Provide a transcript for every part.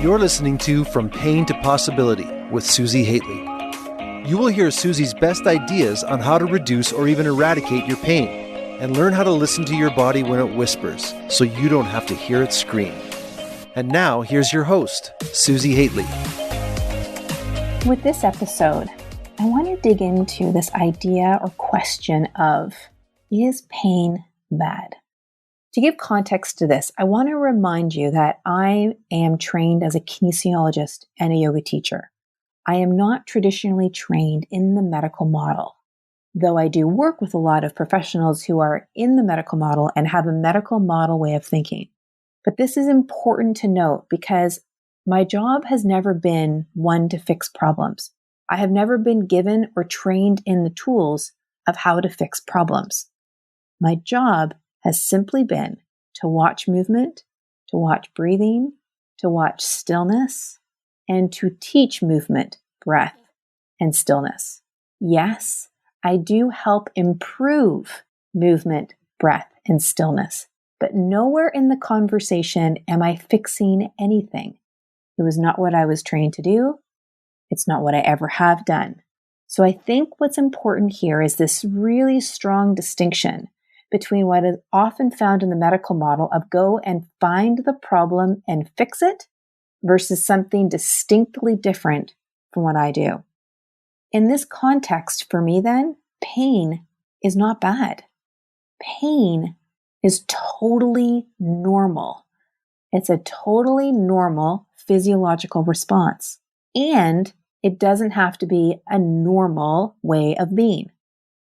You're listening to From Pain to Possibility with Susi Haitley. You will hear Susi's best ideas on how to reduce or even eradicate your pain and learn how to listen to your body when it whispers so you don't have to hear it scream. And now, here's your host, Susi Haitley. With this episode, I want to dig into this idea or question of, is pain bad? To give context to this, I want to remind you that I am trained as a kinesiologist and a yoga teacher. I am not traditionally trained in the medical model, though I do work with a lot of professionals who are in the medical model and have a medical model way of thinking. But this is important to note because my job has never been one to fix problems. I have never been given or trained in the tools of how to fix problems. My job has simply been to watch movement, to watch breathing, to watch stillness, and to teach movement, breath, and stillness. Yes, I do help improve movement, breath, and stillness, but nowhere in the conversation am I fixing anything. It was not what I was trained to do. It's not what I ever have done. So I think what's important here is this really strong distinction between what is often found in the medical model of go and find the problem and fix it versus something distinctly different from what I do. In this context, for me then, pain is not bad. Pain is totally normal. It's a totally normal physiological response. And it doesn't have to be a normal way of being.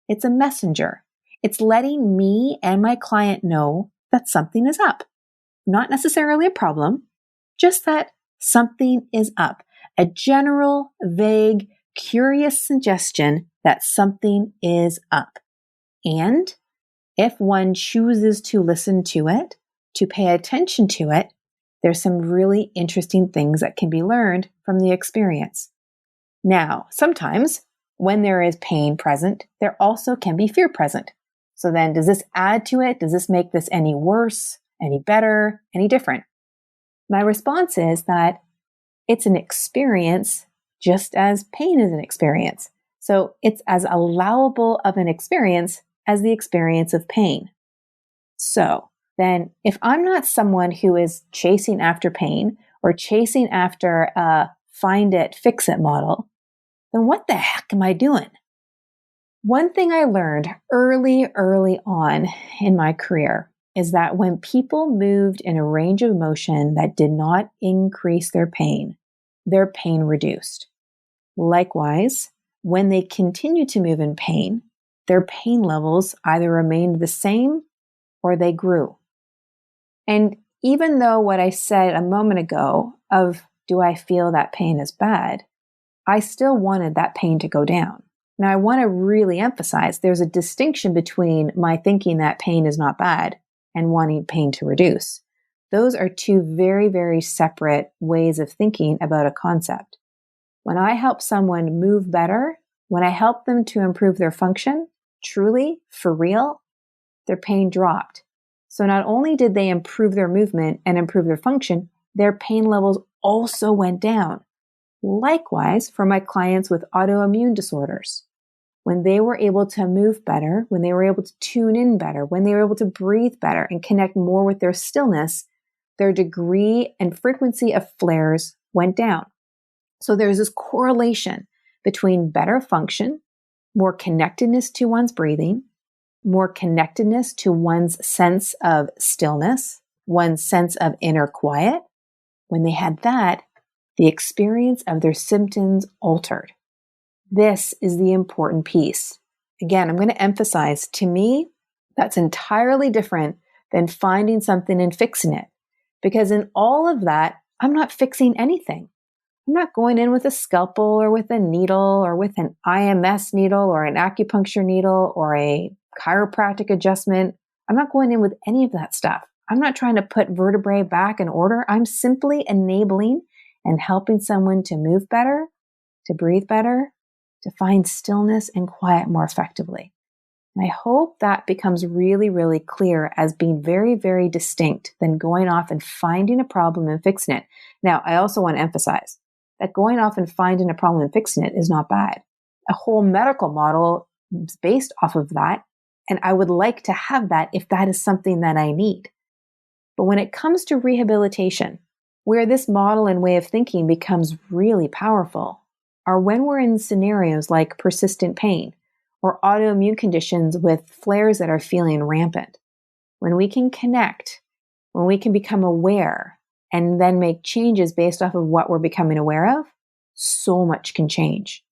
It's a messenger. It's letting me and my client know that something is up. Not necessarily a problem, just that something is up. A general, vague, curious suggestion that something is up. And if one chooses to listen to it, to pay attention to it, there's some really interesting things that can be learned from the experience. Now, sometimes when there is pain present, there also can be fear present. So then does this add to it? Does this make this any worse, any better, any different? My response is that it's an experience just as pain is an experience. So it's as allowable of an experience as the experience of pain. So then if I'm not someone who is chasing after pain or chasing after a find it, fix it model, then what the heck am I doing? One thing I learned early on in my career is that when people moved in a range of motion that did not increase their pain reduced. Likewise, when they continued to move in pain, their pain levels either remained the same or they grew. And even though what I said a moment ago of do I feel that pain is bad, I still wanted that pain to go down. Now, I want to really emphasize there's a distinction between my thinking that pain is not bad and wanting pain to reduce. Those are two very, very separate ways of thinking about a concept. When I help someone move better, when I help them to improve their function, truly, for real, their pain dropped. So not only did they improve their movement and improve their function, their pain levels also went down. Likewise, for my clients with autoimmune disorders, when they were able to move better, when they were able to tune in better, when they were able to breathe better and connect more with their stillness, their degree and frequency of flares went down. So there's this correlation between better function, more connectedness to one's breathing, more connectedness to one's sense of stillness, one's sense of inner quiet. When they had that, the experience of their symptoms altered. This is the important piece. Again, I'm going to emphasize, to me, that's entirely different than finding something and fixing it. Because in all of that, I'm not fixing anything. I'm not going in with a scalpel or with a needle or with an IMS needle or an acupuncture needle or a chiropractic adjustment. I'm not going in with any of that stuff. I'm not trying to put vertebrae back in order. I'm simply enabling and helping someone to move better, to breathe better, to find stillness and quiet more effectively. And I hope that becomes really, really clear as being very, very distinct than going off and finding a problem and fixing it. Now, I also want to emphasize that going off and finding a problem and fixing it is not bad. A whole medical model is based off of that. And I would like to have that if that is something that I need. But when it comes to rehabilitation, where this model and way of thinking becomes really powerful are when we're in scenarios like persistent pain or autoimmune conditions with flares that are feeling rampant. When we can connect, when we can become aware and then make changes based off of what we're becoming aware of, so much can change.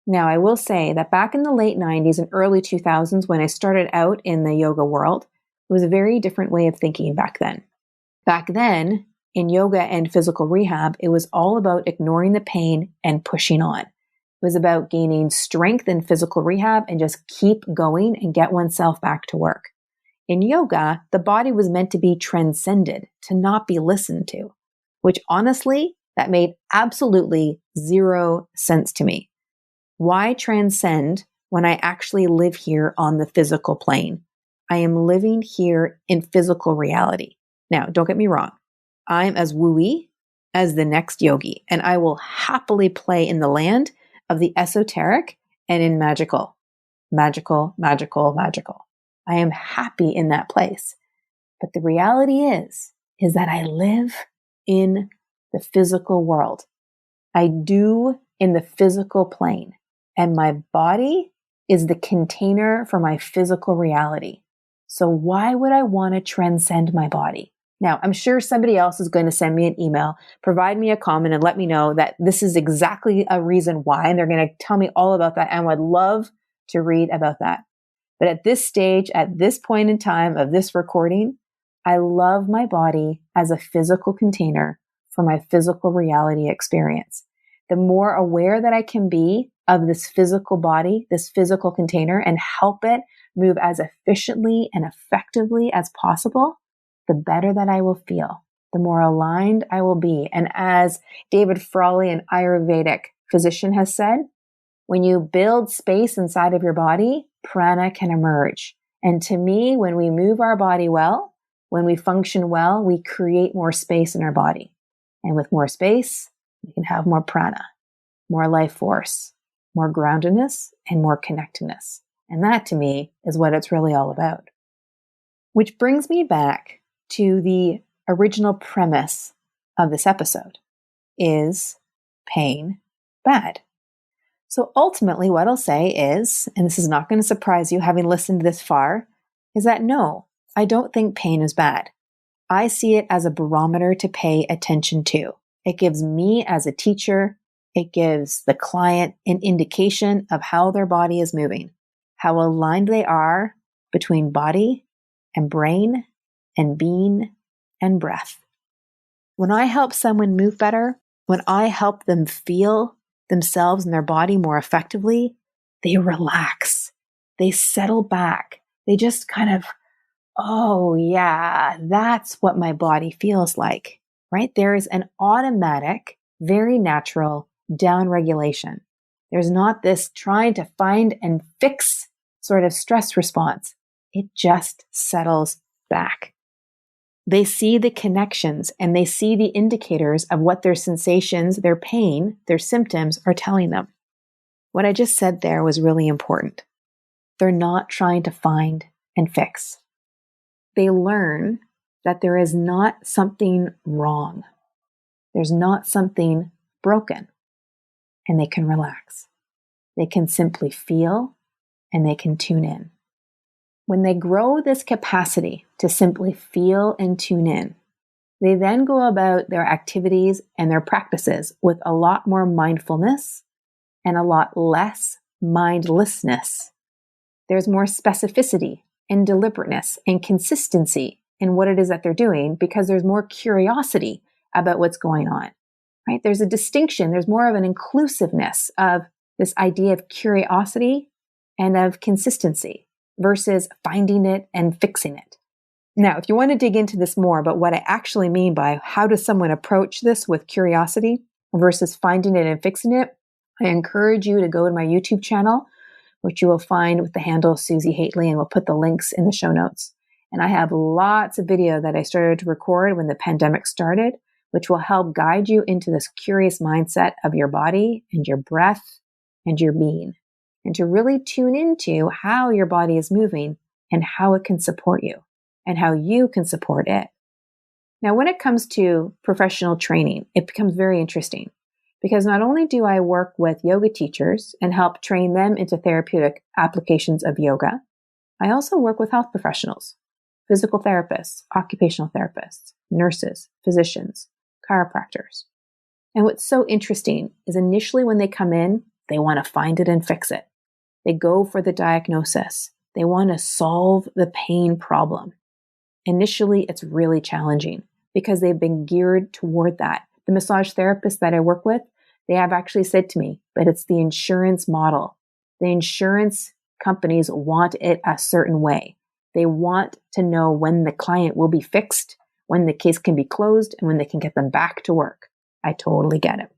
Now, I will say that back in the late 90s and early 2000s, when I started out in the yoga world, it was a very different way of thinking back then. Back then, in yoga and physical rehab, it was all about ignoring the pain and pushing on. It was about gaining strength in physical rehab and just keep going and get oneself back to work. In yoga, the body was meant to be transcended, to not be listened to, which honestly, that made absolutely zero sense to me. Why transcend when I actually live here on the physical plane? I am living here in physical reality. Now, don't get me wrong. I'm as woo-y as the next yogi, and I will happily play in the land of the esoteric and in magical. Magical, magical, magical. I am happy in that place. But the reality is that I live in the physical world. I do in the physical plane. And my body is the container for my physical reality. So why would I want to transcend my body? Now, I'm sure somebody else is going to send me an email, provide me a comment, and let me know that this is exactly a reason why. And they're going to tell me all about that. And I would love to read about that. But at this stage, at this point in time of this recording, I love my body as a physical container for my physical reality experience. The more aware that I can be of this physical body, this physical container, and help it move as efficiently and effectively as possible, the better that I will feel, the more aligned I will be. And as David Frawley, an Ayurvedic physician, has said, when you build space inside of your body, prana can emerge. And to me, when we move our body well, when we function well, we create more space in our body. And with more space, we can have more prana, more life force, more groundedness, and more connectedness. And that, to me, is what it's really all about. Which brings me back to the original premise of this episode. Is pain bad? So ultimately, what I'll say is, and this is not going to surprise you having listened this far, is that no, I don't think pain is bad. I see it as a barometer to pay attention to. It gives me as a teacher, it gives the client an indication of how their body is moving, how aligned they are between body and brain and being and breath. When I help someone move better, when I help them feel themselves and their body more effectively, they relax, they settle back, they just kind of, oh yeah, that's what my body feels like, right? There is an automatic, very natural down regulation. There's not this trying to find and fix sort of stress response. It just settles back. They see the connections and they see the indicators of what their sensations, their pain, their symptoms are telling them. What I just said there was really important. They're not trying to find and fix. They learn that there is not something wrong. There's not something broken. And they can relax. They can simply feel and they can tune in. When they grow this capacity to simply feel and tune in, they then go about their activities and their practices with a lot more mindfulness and a lot less mindlessness. There's more specificity and deliberateness and consistency in what it is that they're doing because there's more curiosity about what's going on, right? There's a distinction. There's more of an inclusiveness of this idea of curiosity and of consistency versus finding it and fixing it. Now, if you want to dig into this more about what I actually mean by how does someone approach this with curiosity versus finding it and fixing it, I encourage you to go to my YouTube channel, which you will find with the handle Susi Hately, and we'll put the links in the show notes. And I have lots of video that I started to record when the pandemic started, which will help guide you into this curious mindset of your body and your breath and your being, and to really tune into how your body is moving and how it can support you and how you can support it. Now, when it comes to professional training, it becomes very interesting because not only do I work with yoga teachers and help train them into therapeutic applications of yoga, I also work with health professionals, physical therapists, occupational therapists, nurses, physicians, chiropractors. And what's so interesting is initially when they come in, they want to find it and fix it. They go for the diagnosis. They want to solve the pain problem. Initially, it's really challenging because they've been geared toward that. The massage therapists that I work with, they have actually said to me, but it's the insurance model. The insurance companies want it a certain way. They want to know when the client will be fixed, when the case can be closed, and when they can get them back to work. I totally get it.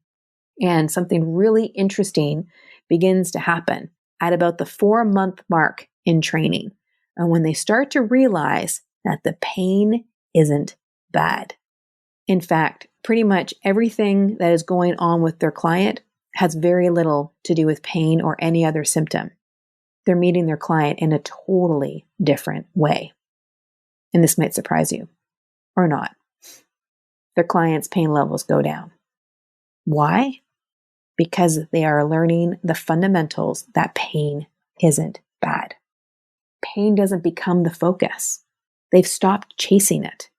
And something really interesting begins to happen at about the 4-month mark in training. And when they start to realize that the pain isn't bad. In fact, pretty much everything that is going on with their client has very little to do with pain or any other symptom. They're meeting their client in a totally different way. And this might surprise you, or not. Their client's pain levels go down. Why? Because they are learning the fundamentals that pain isn't bad. Pain doesn't become the focus. They've stopped chasing it.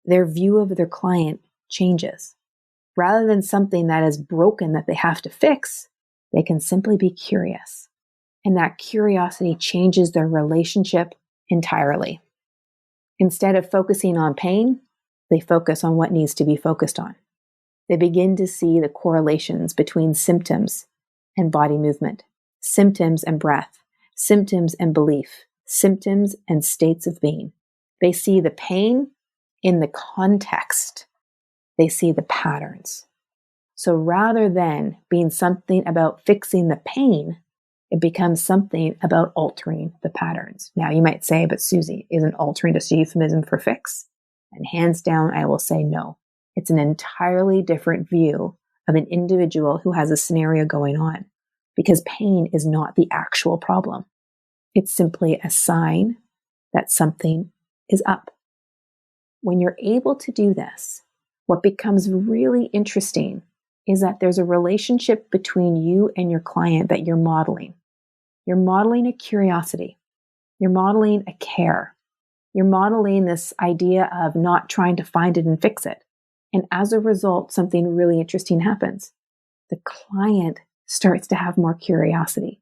Their view of their client changes. Rather than something that is broken that they have to fix, they can simply be curious. And that curiosity changes their relationship entirely. Instead of focusing on pain, they focus on what needs to be focused on. They begin to see the correlations between symptoms and body movement, symptoms and breath, symptoms and belief, symptoms and states of being. They see the pain in the context. They see the patterns. So rather than being something about fixing the pain, it becomes something about altering the patterns. Now you might say, but Susi, isn't altering just a euphemism for fix? And hands down, I will say no. It's an entirely different view of an individual who has a scenario going on, because pain is not the actual problem. It's simply a sign that something is up. When you're able to do this, what becomes really interesting is that there's a relationship between you and your client that you're modeling. You're modeling a curiosity. You're modeling a care. You're modeling this idea of not trying to find it and fix it. And as a result, something really interesting happens. The client starts to have more curiosity.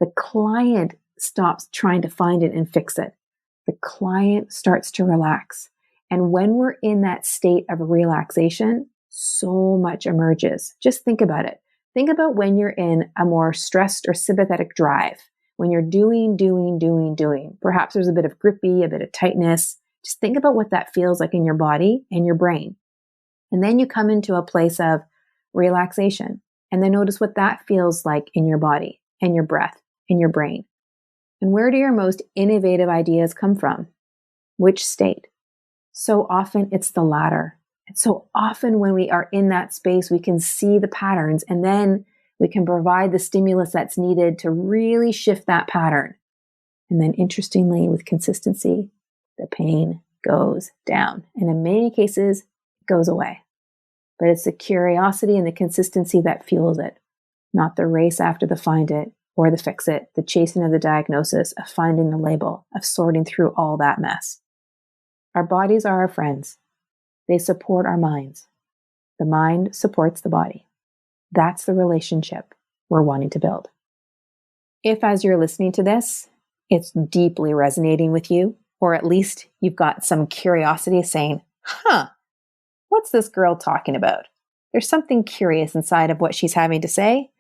The client stops trying to find it and fix it. The client starts to relax. And when we're in that state of relaxation, so much emerges. Just think about it. Think about when you're in a more stressed or sympathetic drive, when you're doing. Perhaps there's a bit of grippy, a bit of tightness. Just think about what that feels like in your body and your brain. And then you come into a place of relaxation. And then notice what that feels like in your body and your breath and your brain. And where do your most innovative ideas come from? Which state? So often it's the latter. And so often when we are in that space, we can see the patterns, and then we can provide the stimulus that's needed to really shift that pattern. And then interestingly, with consistency, the pain goes down. And in many cases, it goes away. But it's the curiosity and the consistency that fuels it, not the race after the find it or the fix it, the chasing of the diagnosis, of finding the label, of sorting through all that mess. Our bodies are our friends. They support our minds. The mind supports the body. That's the relationship we're wanting to build. If, as you're listening to this, it's deeply resonating with you, or at least you've got some curiosity saying, what's this girl talking about? There's something curious inside of what she's having to say,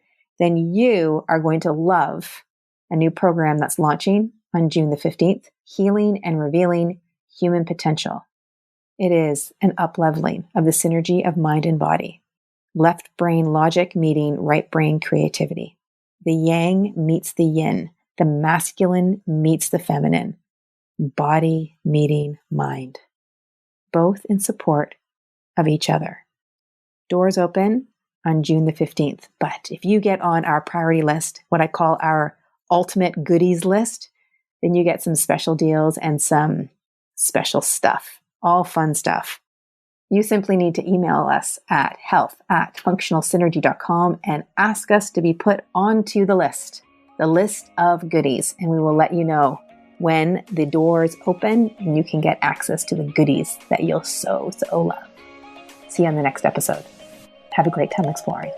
then you are going to love a new program that's launching on June the 15th, Healing and Revealing Human Potential. It is an up-leveling of the synergy of mind and body. Left brain logic meeting right brain creativity. The yang meets the yin The masculine meets the feminine, body meeting mind, both in support of each other. Doors open on June the 15th. But if you get on our priority list, what I call our ultimate goodies list, then you get some special deals and some special stuff, all fun stuff. You simply need to email us at health@functionalsynergy.com and ask us to be put onto the list of goodies, and we will let you know when the doors open and you can get access to the goodies that you'll so love. See you on the next episode. Have a great time exploring.